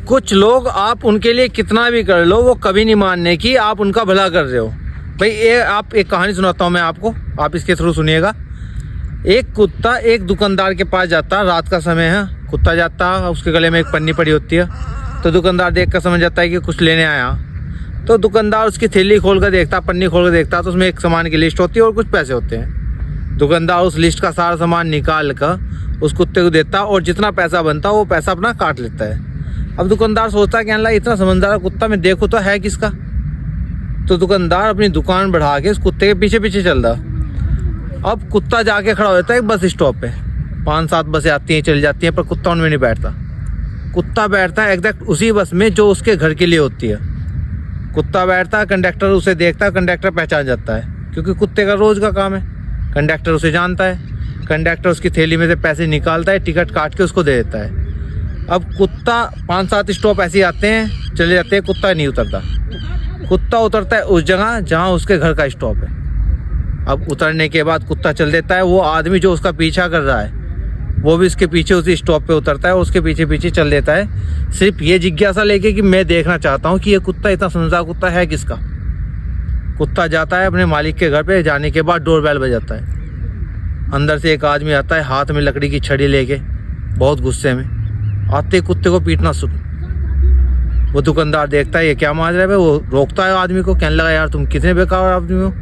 कुछ लोग आप उनके लिए कितना भी कर लो वो कभी नहीं मानने की आप उनका भला कर रहे हो। भाई ये आप एक कहानी सुनाता हूँ मैं आपको, आप इसके थ्रू सुनिएगा। एक कुत्ता एक दुकानदार के पास जाता, रात का समय है, कुत्ता जाता, उसके गले में एक पन्नी पड़ी होती है। तो दुकानदार देख कर समझ जाता है कि कुछ लेने आया। तो दुकानदार उसकी थैली खोल कर देखता, पन्नी खोल कर देखता, तो उसमें एक सामान की लिस्ट होती है और कुछ पैसे होते हैं। दुकानदार उस लिस्ट का सारा सामान निकाल कर उस कुत्ते को देता और जितना पैसा बनता वो पैसा अपना काट लेता है। अब दुकानदार सोचता है कि अल्लाह इतना समझदार कुत्ता मैं देखूँ तो है किसका। तो दुकानदार अपनी दुकान बढ़ा के उस कुत्ते के पीछे पीछे चल रहा। अब कुत्ता जाके खड़ा हो जाता है एक बस स्टॉप पे। 5-7 बसें आती हैं चली जाती हैं, पर कुत्ता उनमें नहीं बैठता। कुत्ता बैठता है एग्जैक्ट उसी बस में जो उसके घर के लिए होती है। कुत्ता बैठता है, कंडक्टर उसे देखता है, कंडक्टर पहचान जाता है क्योंकि कुत्ते का रोज का काम है। कंडक्टर उसे जानता है, कंडक्टर उसकी थैली में से पैसे निकालता है, टिकट काट के उसको दे देता है। अब कुत्ता 5-7 स्टॉप ऐसे आते हैं चले जाते हैं, कुत्ता नहीं उतरता। कुत्ता उतरता है उस जगह जहाँ उसके घर का स्टॉप है। अब उतरने के बाद कुत्ता चल देता है। वो आदमी जो उसका पीछा कर रहा है वो भी उसके पीछे उसी स्टॉप पे उतरता है, उसके पीछे पीछे चल देता है, सिर्फ ये जिज्ञासा लेके कि मैं देखना चाहता हूँ कि ये कुत्ता इतना समझदार कुत्ता है किसका। कुत्ता जाता है अपने मालिक के घर पे, जाने के बाद डोर बेल बजाता है। अंदर से एक आदमी आता है हाथ में लकड़ी की छड़ी लेके, बहुत गुस्से में। आते कुत्ते को पीटना शुरू। वो दुकानदार देखता है ये क्या मार रहा है, वो रोकता है आदमी को, कहने लगा यार तुम कितने बेकार आदमी हो,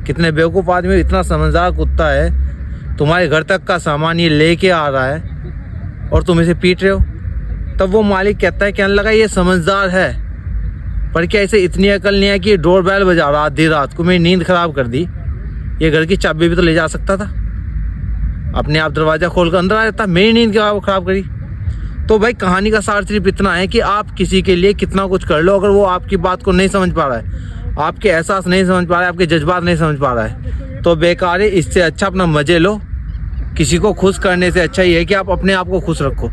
कितने बेवकूफ़ आदमी हो, इतना समझदार कुत्ता है, तुम्हारे घर तक का सामान ये लेके आ रहा है और तुम इसे पीट रहे हो। तब वो मालिक कहता है, कहने लगा ये समझदार है पर क्या इसे इतनी अकल नहीं है कि ये डोर बेल बजा रहा आधी रात को, मेरी नींद खराब कर दी। ये घर की चाबी भी तो ले जा सकता था, अपने आप दरवाज़ा खोल कर अंदर आ जाता, मेरी नींद खराब करी। तो भाई कहानी का सार सिर्फ इतना है कि आप किसी के लिए कितना कुछ कर लो, अगर वो आपकी बात को नहीं समझ पा रहा है, आपके एहसास नहीं समझ पा रहा है, आपके जज्बात नहीं समझ पा रहा है, तो बेकार है। इससे अच्छा अपना मजे लो। किसी को खुश करने से अच्छा ये है कि आप अपने आप को खुश रखो।